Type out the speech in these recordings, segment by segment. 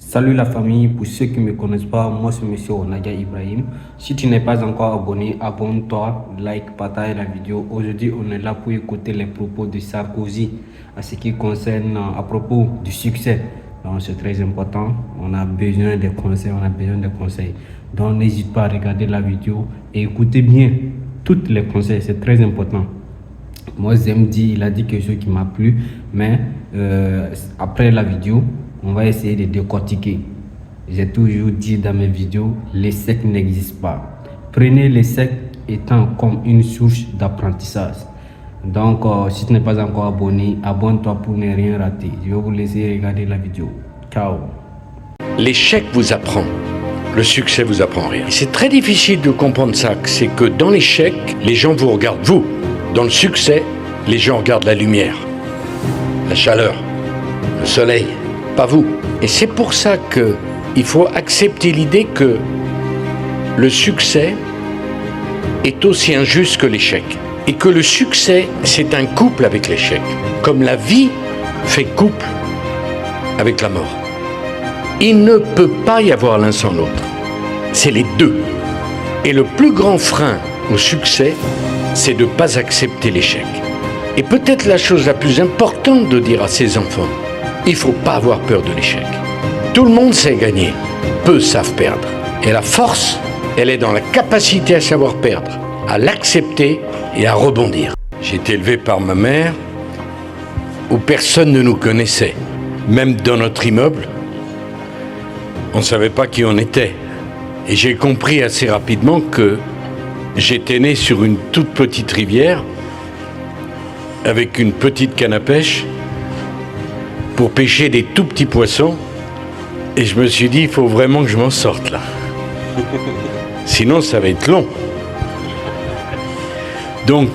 Salut la famille, pour ceux qui ne me connaissent pas, moi c'est Monsieur Onadia Ibrahim. Si tu n'es pas encore abonné, abonne-toi, like, partage la vidéo. Aujourd'hui, on est là pour écouter les propos de Sarkozy à ce qui concerne à propos du succès. Donc c'est très important, on a besoin de conseils, Donc n'hésite pas à regarder la vidéo et écoutez bien tous les conseils, c'est très important. Moi, Zemdi, il a dit quelque chose qui m'a plu, mais après la vidéo, on va essayer de décortiquer. J'ai toujours dit dans mes vidéos, l'échec n'existe pas. Prenez l'échec étant comme une source d'apprentissage. Donc, si tu n'es pas encore abonné, abonne-toi pour ne rien rater. Je vais vous laisser regarder la vidéo. Ciao. L'échec vous apprend. Le succès vous apprend rien. Et c'est très difficile de comprendre ça. C'est que dans l'échec, les gens vous regardent vous. Dans le succès, les gens regardent la lumière, la chaleur, le soleil, pas vous. Et c'est pour ça qu'il faut accepter l'idée que le succès est aussi injuste que l'échec. Et que le succès, c'est un couple avec l'échec. Comme la vie fait couple avec la mort. Il ne peut pas y avoir l'un sans l'autre. C'est les deux. Et le plus grand frein au succès, c'est de ne pas accepter l'échec. Et peut-être la chose la plus importante de dire à ses enfants, il ne faut pas avoir peur de l'échec. Tout le monde sait gagner, peu savent perdre. Et la force, elle est dans la capacité à savoir perdre, à l'accepter et à rebondir. J'ai été élevé par ma mère, où personne ne nous connaissait. Même dans notre immeuble, on ne savait pas qui on était. Et j'ai compris assez rapidement que j'étais né sur une toute petite rivière, avec une petite canne à pêche, pour pêcher des tout petits poissons. Et je me suis dit, il faut vraiment que je m'en sorte là. Sinon, ça va être long. Donc,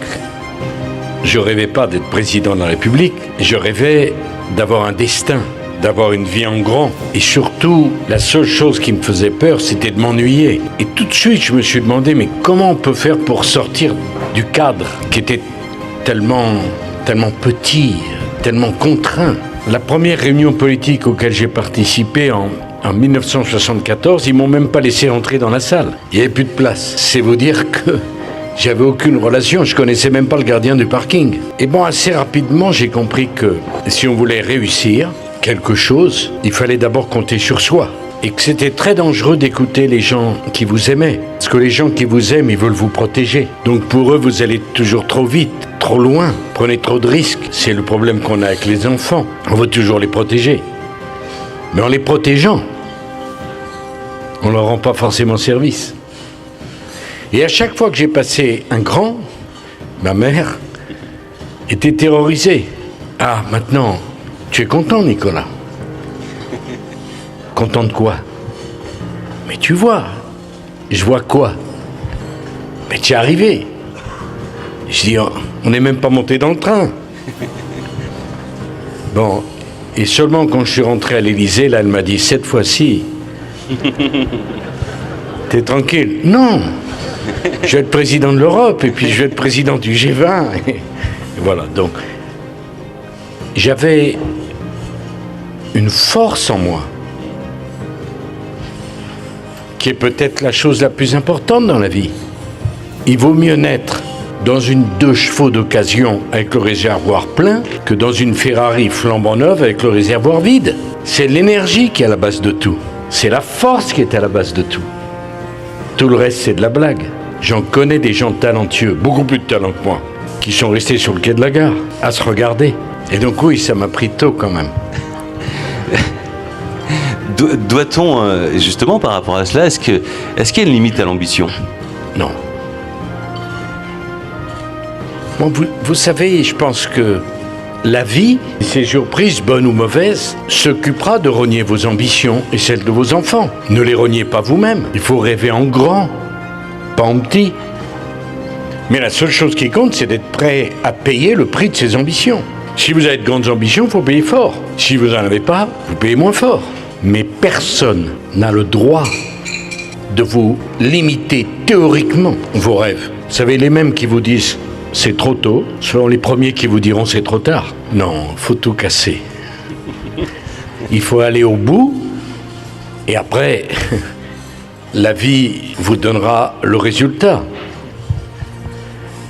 je rêvais pas d'être président de la République. Je rêvais d'avoir un destin, d'avoir une vie en grand. Et surtout, la seule chose qui me faisait peur, c'était de m'ennuyer. Et tout de suite, je me suis demandé, mais comment on peut faire pour sortir du cadre qui était tellement petit, tellement contraint. La première réunion politique auquel j'ai participé en 1974, ils m'ont même pas laissé entrer dans la salle. Il n'y avait plus de place. C'est vous dire que j'avais aucune relation, je connaissais même pas le gardien du parking. Et bon, assez rapidement, j'ai compris que si on voulait réussir quelque chose, il fallait d'abord compter sur soi. Et que c'était très dangereux d'écouter les gens qui vous aimaient. Parce que les gens qui vous aiment, ils veulent vous protéger. Donc pour eux, vous allez toujours trop vite, trop loin, prenez trop de risques. C'est le problème qu'on a avec les enfants. On veut toujours les protéger. Mais en les protégeant, on ne leur rend pas forcément service. Et à chaque fois que j'ai passé un grand, ma mère était terrorisée. Ah, maintenant, tu es content, Nicolas? Content de quoi? Mais tu vois. Je vois quoi? Mais tu es arrivé. Je dis, on n'est même pas monté dans le train. Bon, et seulement quand je suis rentré à l'Élysée, là, elle m'a dit, cette fois-ci, t'es tranquille? Non, je vais être président de l'Europe, et puis je vais être président du G20. Et voilà, donc, j'avais une force en moi, qui est peut-être la chose la plus importante dans la vie. Il vaut mieux naître dans une 2 chevaux d'occasion avec le réservoir plein que dans une Ferrari flambant neuve avec le réservoir vide. C'est l'énergie qui est à la base de tout. C'est la force qui est à la base de tout. Tout le reste, c'est de la blague. J'en connais des gens talentueux, beaucoup plus de talent que moi, qui sont restés sur le quai de la gare, à se regarder. Et donc oui, ça m'a pris tôt quand même. Doit-on, justement par rapport à cela, est-ce qu'il y a une limite à l'ambition? Non. Bon, vous savez, je pense que la vie, ses surprises, bonnes ou mauvaises, s'occupera de rogner vos ambitions et celles de vos enfants. Ne les rognez pas vous-même. Il faut rêver en grand, pas en petit. Mais la seule chose qui compte, c'est d'être prêt à payer le prix de ses ambitions. Si vous avez de grandes ambitions, il faut payer fort. Si vous n'en avez pas, vous payez moins fort. Mais personne n'a le droit de vous limiter théoriquement vos rêves. Vous savez, les mêmes qui vous disent c'est trop tôt seront les premiers qui vous diront c'est trop tard. Non, faut tout casser. Il faut aller au bout Et après, la vie vous donnera le résultat.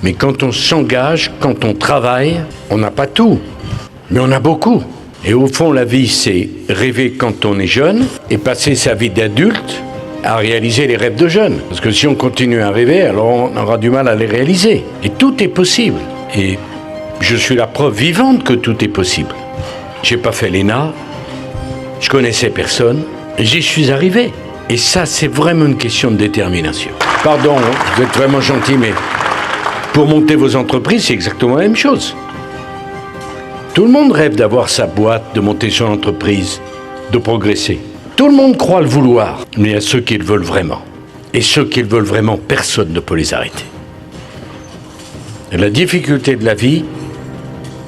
Mais quand on s'engage, quand on travaille, on n'a pas tout, mais on a beaucoup. Et au fond, la vie, c'est rêver quand on est jeune et passer sa vie d'adulte à réaliser les rêves de jeunes. Parce que si on continue à rêver, alors on aura du mal à les réaliser. Et tout est possible. Et je suis la preuve vivante que tout est possible. J'ai pas fait l'ENA, je connaissais personne, et j'y suis arrivé. Et ça, c'est vraiment une question de détermination. Pardon, vous êtes vraiment gentil, mais pour monter vos entreprises, c'est exactement la même chose. Tout le monde rêve d'avoir sa boîte, de monter son entreprise, de progresser. Tout le monde croit le vouloir, mais il y a ceux qui le veulent vraiment. Et ceux qui le veulent vraiment, personne ne peut les arrêter. Et la difficulté de la vie,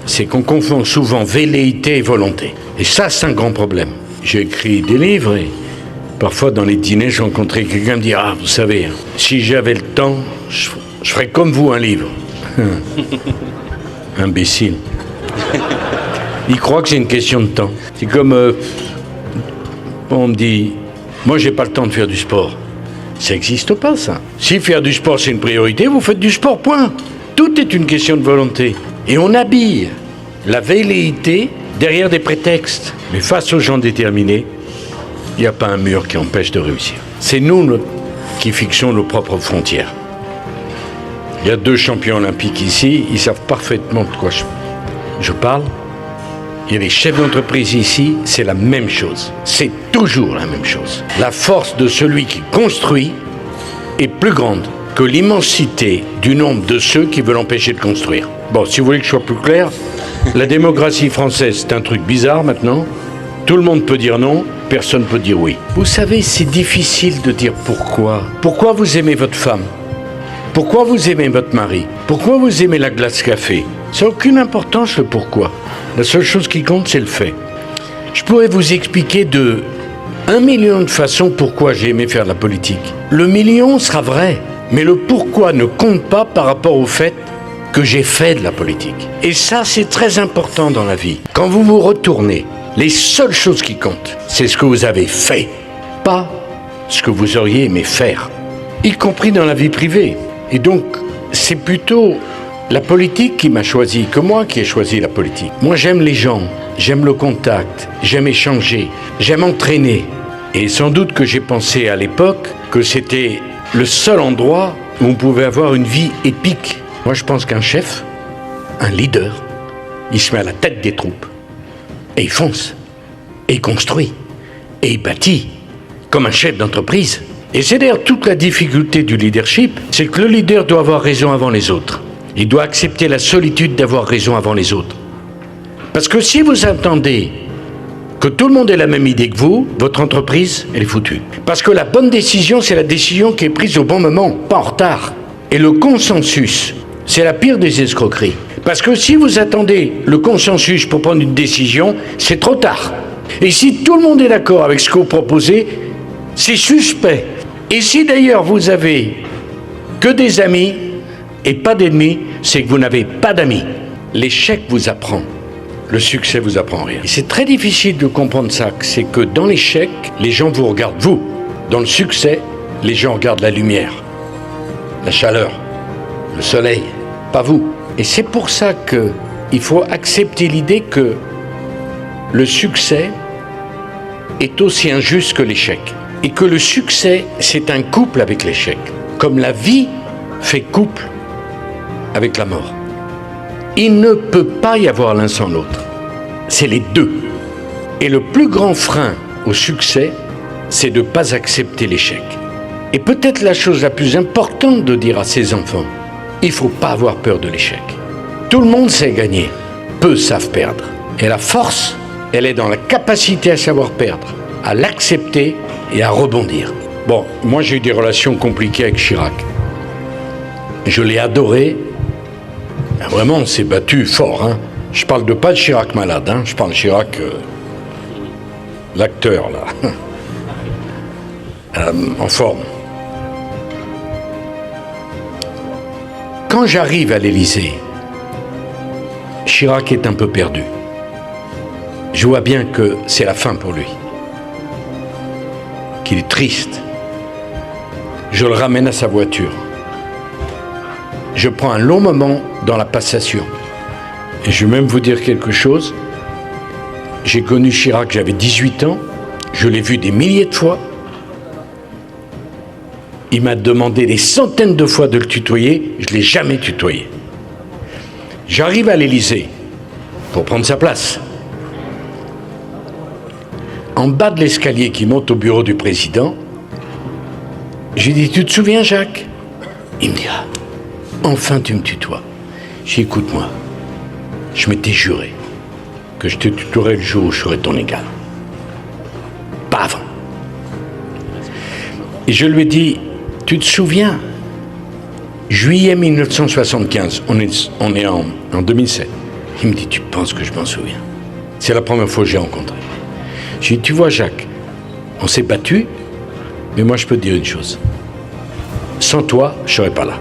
c'est qu'on confond souvent velléité et volonté. Et ça, c'est un grand problème. J'ai écrit des livres et parfois dans les dîners, j'ai rencontré quelqu'un qui me dit « Ah, vous savez, si j'avais le temps, je ferais comme vous un livre. » Imbécile. Il croit que c'est une question de temps. C'est comme... on me dit « Moi, j'ai pas le temps de faire du sport. » Ça n'existe pas, ça. Si faire du sport, c'est une priorité, vous faites du sport, point. Tout est une question de volonté. Et on habille la velléité derrière des prétextes. Mais face aux gens déterminés, il n'y a pas un mur qui empêche de réussir. C'est nous qui fixons nos propres frontières. Il y a 2 champions olympiques ici, ils savent parfaitement de quoi je parle. Il y a des chefs d'entreprise ici, c'est la même chose. C'est toujours la même chose. La force de celui qui construit est plus grande que l'immensité du nombre de ceux qui veulent empêcher de construire. Bon, si vous voulez que je sois plus clair, la démocratie française, c'est un truc bizarre maintenant. Tout le monde peut dire non, personne ne peut dire oui. Vous savez, c'est difficile de dire pourquoi. Pourquoi vous aimez votre femme? Pourquoi vous aimez votre mari? Pourquoi vous aimez la glace café? Ça n'a aucune importance le pourquoi. La seule chose qui compte, c'est le fait. Je pourrais vous expliquer de 1 million de façons pourquoi j'ai aimé faire de la politique. Le million sera vrai, mais le pourquoi ne compte pas par rapport au fait que j'ai fait de la politique. Et ça, c'est très important dans la vie. Quand vous vous retournez, les seules choses qui comptent, c'est ce que vous avez fait, pas ce que vous auriez aimé faire, y compris dans la vie privée. Et donc, c'est plutôt la politique qui m'a choisi que moi qui ai choisi la politique. Moi, j'aime les gens, j'aime le contact, j'aime échanger, j'aime entraîner. Et sans doute que j'ai pensé à l'époque que c'était le seul endroit où on pouvait avoir une vie épique. Moi, je pense qu'un chef, un leader, il se met à la tête des troupes. Et il fonce, et il construit, et il bâtit, comme un chef d'entreprise. Et c'est d'ailleurs toute la difficulté du leadership, c'est que le leader doit avoir raison avant les autres. Il doit accepter la solitude d'avoir raison avant les autres. Parce que si vous attendez que tout le monde ait la même idée que vous, votre entreprise, elle est foutue. Parce que la bonne décision, c'est la décision qui est prise au bon moment, pas en retard. Et le consensus, c'est la pire des escroqueries. Parce que si vous attendez le consensus pour prendre une décision, c'est trop tard. Et si tout le monde est d'accord avec ce que vous proposez, c'est suspect. Et si d'ailleurs vous avez que des amis et pas d'ennemis, c'est que vous n'avez pas d'amis. L'échec vous apprend. Le succès vous apprend rien. Et c'est très difficile de comprendre ça, c'est que dans l'échec, les gens vous regardent vous. Dans le succès, les gens regardent la lumière, la chaleur, le soleil, pas vous. Et c'est pour ça qu'il faut accepter l'idée que le succès est aussi injuste que l'échec. Et que le succès, c'est un couple avec l'échec. Comme la vie fait couple avec la mort. Il ne peut pas y avoir l'un sans l'autre. C'est les deux. Et le plus grand frein au succès, c'est de ne pas accepter l'échec. Et peut-être la chose la plus importante de dire à ses enfants, il ne faut pas avoir peur de l'échec. Tout le monde sait gagner, peu savent perdre. Et la force, elle est dans la capacité à savoir perdre, à l'accepter et à rebondir. Bon, moi j'ai eu des relations compliquées avec Chirac. Je l'ai adoré. Vraiment, on s'est battu fort. Hein. Je parle pas de Chirac malade, hein. Je parle de Chirac, l'acteur, là. En forme. Quand j'arrive à l'Élysée, Chirac est un peu perdu. Je vois bien que c'est la fin pour lui. qu'il est triste. Je le ramène à sa voiture. Je prends un long moment dans la passation. Et je vais même vous dire quelque chose. J'ai connu Chirac, j'avais 18 ans. Je l'ai vu des milliers de fois. Il m'a demandé des centaines de fois de le tutoyer. Je ne l'ai jamais tutoyé. J'arrive à l'Élysée pour prendre sa place. En bas de l'escalier qui monte au bureau du président, j'ai dit, tu te souviens, Jacques? Il me dit, ah, enfin tu me tutoies. J'ai dit, écoute-moi, je m'étais juré que je te tutoierais le jour où je serais ton égal. Pas avant. Et je lui ai dit, tu te souviens, juillet 1975, on est en 2007. Il me dit, tu penses que je m'en souviens? C'est la première fois que j'ai rencontré. J'ai dit, tu vois, Jacques, on s'est battu, mais moi je peux te dire une chose. Sans toi, je ne serais pas là.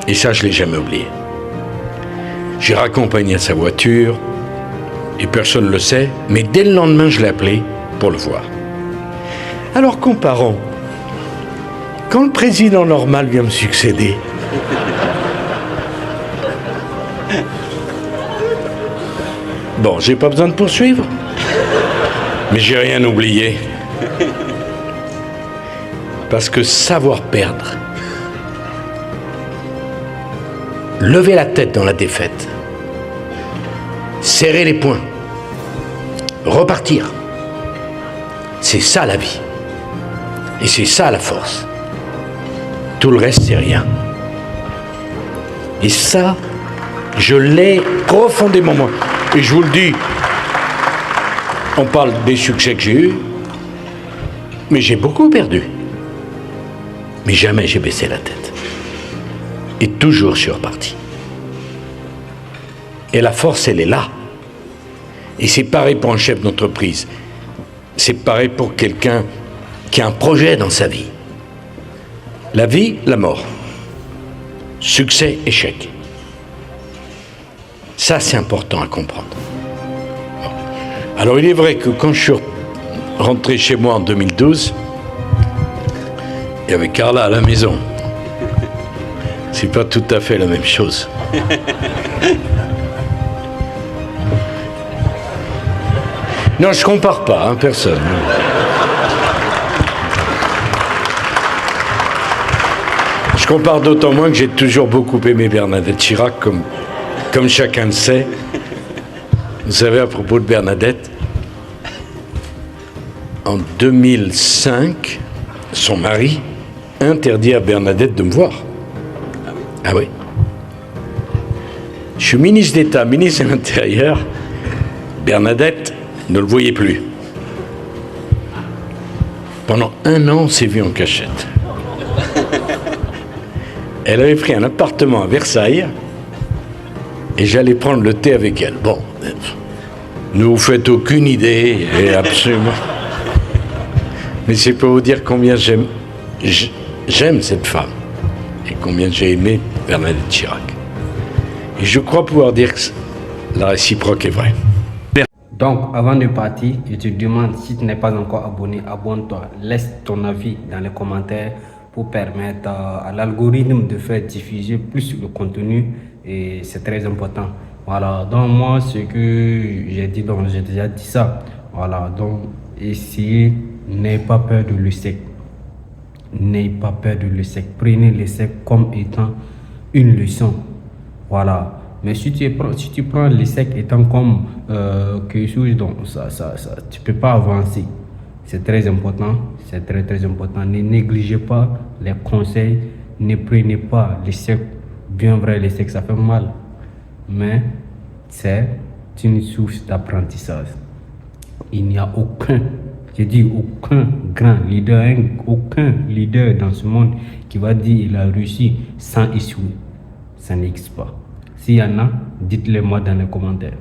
Et ça, je ne l'ai jamais oublié. J'ai raccompagné à sa voiture, et personne ne le sait, mais dès le lendemain, je l'ai appelé pour le voir. Alors comparons. Quand le président normal vient me succéder, bon, j'ai pas besoin de poursuivre, mais j'ai rien oublié. Parce que savoir perdre, lever la tête dans la défaite, serrer les poings, repartir, c'est ça la vie. Et c'est ça la force. Tout le reste, c'est rien. Et ça, je l'ai profondément moi. Et je vous le dis, on parle des succès que j'ai eus, mais j'ai beaucoup perdu. Mais jamais j'ai baissé la tête. Et toujours je suis reparti. Et la force, elle est là. Et c'est pareil pour un chef d'entreprise. C'est pareil pour quelqu'un qui a un projet dans sa vie. La vie, la mort. Succès, échec. Ça, c'est important à comprendre. Alors, il est vrai que quand je suis rentré chez moi en 2012, il y avait Carla à la maison. C'est pas tout à fait la même chose. Non, je compare pas, hein, personne. Je compare d'autant moins que j'ai toujours beaucoup aimé Bernadette Chirac, comme chacun le sait. Vous savez, à propos de Bernadette, en 2005, son mari interdit à Bernadette de me voir. Ah oui. Je suis ministre d'État, ministre de l'Intérieur. Bernadette ne le voyait plus. Pendant 1 an, on s'est vu en cachette. Elle avait pris un appartement à Versailles et j'allais prendre le thé avec elle. Bon, ne vous faites aucune idée, et absolument. Mais c'est pour vous dire combien j'aime cette femme et combien j'ai aimé Bernadette Chirac. Et je crois pouvoir dire que la réciproque est vraie. Donc, avant de partir, je te demande, si tu n'es pas encore abonné, abonne-toi. Laisse ton avis dans les commentaires pour permettre à l'algorithme de faire diffuser plus le contenu et c'est très important. Voilà, donc moi, ce que j'ai dit, donc j'ai déjà dit ça. Voilà, donc essayez, n'ayez pas peur de l'échec. N'ayez pas peur de l'échec. Prenez l'échec comme étant une leçon. Voilà. Mais si tu prends l'échec étant comme quelque chose, donc tu ne peux pas avancer. C'est très important, c'est très très important. Ne négligez pas les conseils, ne prenez pas l'échec. Bien vrai, l'échec ça fait mal, mais c'est une source d'apprentissage. Il n'y a aucun, je dis aucun grand leader, aucun leader dans ce monde qui va dire qu'il a réussi sans échouer. Ça n'existe pas. S'il y en a, dites-le moi dans les commentaires.